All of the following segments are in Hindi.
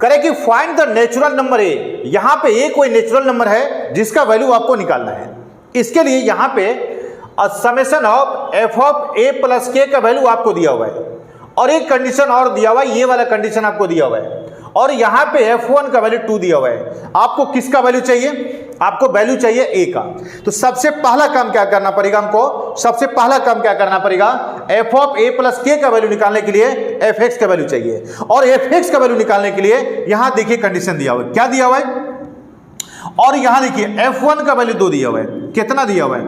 करें कि find the natural number A. यहां पे ए कोई नेचुरल नंबर है जिसका वैल्यू आपको निकालना है। इसके लिए यहां पे summation of F of A plus के का वैल्यू आपको दिया हुआ है और एक कंडीशन और दिया हुआ है, ये वाला कंडीशन आपको दिया हुआ है और यहां पे f1 का वैल्यू 2 दिया हुआ है। आपको किसका वैल्यू चाहिए? आपको वैल्यू चाहिए a का। तो सबसे पहला काम क्या करना पड़ेगा हमको? सबसे पहला काम क्या करना पड़ेगा? f ऑफ a प्लस के का वैल्यू निकालने के लिए fx का वैल्यू चाहिए और fx का वैल्यू निकालने के लिए यहां देखिए कंडीशन दिया हुआ है। क्या दिया हुआ है? और यहां देखिए f1 का वैल्यू 2 दिया हुआ है। कितना दिया हुआ है?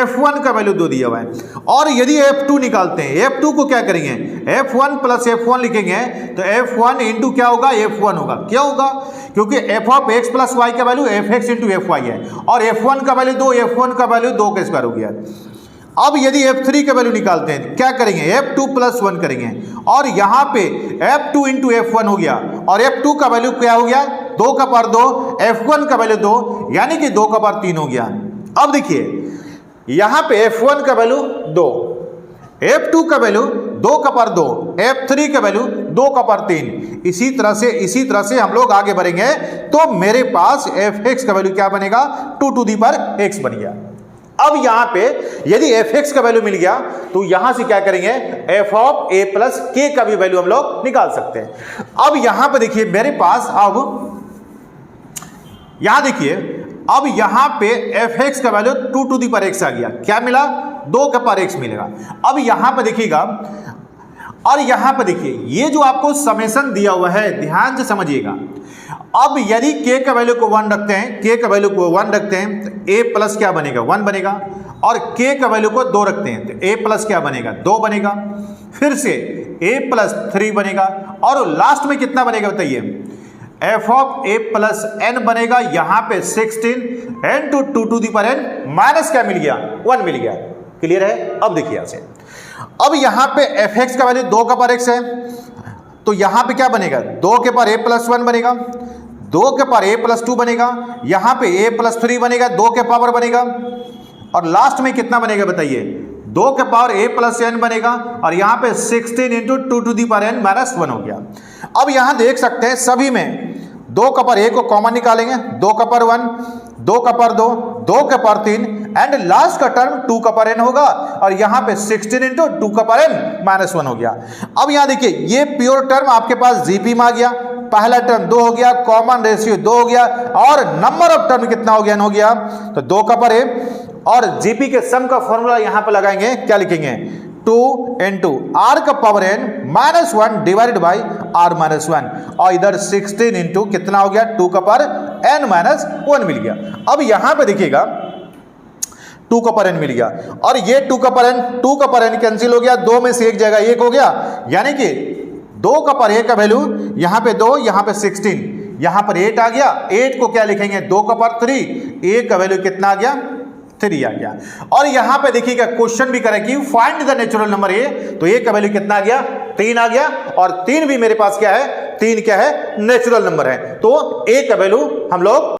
f1 का वैल्यू 2 दिया हुआ है। और यदि f2 निकालते हैं, f2 को क्या करेंगे? f1 प्लस f1 लिखेंगे तो f1 इंटू क्या होगा? f1 होगा। क्या होगा? क्योंकि f of x plus y का वैल्यू fx इंटू fy है और f1 का वैल्यू 2, f1 का वैल्यू 2 का स्क्वायर हो गया। अब यदि f3 का वैल्यू निकालते हैं क्या करेंगे? f2 प्लस 1 करेंगे और यहां पे f2 इंटू f1 हो गया और f2 का वैल्यू क्या हो गया? 2 का पावर 2, f1 का वैल्यू 2 यानी कि 2 का पावर 3 हो गया। अब देखिए यहां पे f1 का वैल्यू 2, f2 का वैल्यू 2 का पावर 2, f3 का वैल्यू 2 का पावर 3। इसी तरह से हम लोग आगे बढ़ेंगे तो मेरे पास fx का वैल्यू क्या बनेगा? 2 टू दी पावर x बन गया। अब यहां पे यदि fx का वैल्यू मिल गया तो यहां से क्या करेंगे? f of a plus k का भी वैल्यू हम लोग निकाल सकते हैं। अब यहां पे देखिए मेरे पास यहां देखिए अब यहां पे fx का value 2 to the power x आ गया। क्या मिला? 2 का पावर x मिलेगा। अब यहां पे देखिएगा और यहां पे देखिए ये जो आपको समेशन दिया हुआ है ध्यान से समझिएगा। अब यदि k का वैल्यू को 1 रखते हैं, k का वैल्यू को 1 रखते हैं तो a प्लस क्या बनेगा? 1 बनेगा और k का वैल्यू को 2 रखते हैं तो a प्लस क्या बनेगा? 2 बनेगा। फिर से a प्लस 3 बनेगा और लास्ट में कितना बनेगा बताइए? f of a plus n बनेगा। यहां पे 16 n to 2 to the power n minus क्या मिल गया? 1 मिल गया। क्लियर है? अब देखिए यहां से अब यहां पे fx का वैल्यू 2 का पावर x है तो यहां पे क्या बनेगा? 2 के पावर a प्लस 1 बनेगा, 2 के पावर a प्लस 2 बनेगा, यहां पे a प्लस 3 बनेगा, 2 के पावर बनेगा और लास्ट में कितना बनेगा बताइए? 2 के पावर a प्लस n बनेगा और यहां पे 16 into 2 to the power n minus 1 हो गया। अब यहां देख सकते हैं सभी में 2 का पावर a को कॉमन निकालेंगे, 2 का पावर 1, 2 का पावर 2, 2 का पावर 3 एंड लास्ट का टर्म 2 का पावर n होगा और यहां पे 16 इंटू 2 का पावर n माइनस 1 हो गया। अब यहां देखिए ये प्योर टर्म आपके पास जीपी में आ गया। पहला टर्म 2 हो गया, कॉमन रेशियो 2 हो गया और नंबर ऑफ टर्म कितना हो गया? n हो गया। तो 2 का पावर a और जीपी के सम का फॉर्मूला यहां पर लगाएंगे। क्या लिखेंगे? 2 इंटू आर का power n minus 1 divided by r minus 1 और इधर 16 इंटू कितना हो गया? 2 का पावर n माइनस 1 मिल गया। अब यहां पे देखिएगा 2 का पावर n मिल गया और ये 2 का पावर n कैंसिल हो गया। 2 में से एक जगह 1 हो गया यानी कि 2 का पावर a का वैल्यू यहां पे 2, यहां पे 16, यहां पर 8 आ गया। 8 को क्या लिखेंगे? 2 का पावर 3, a का वैल्यू कितना आ गया? 3 आ गया। और यहां पे देखिएगा क्वेश्चन भी करें कि find the natural number a, तो a का वैल्यू कितना आ गया? 3 आ गया और 3 भी मेरे पास क्या है? 3 क्या है? नेचुरल नंबर है। तो a का वैल्यू हम लोग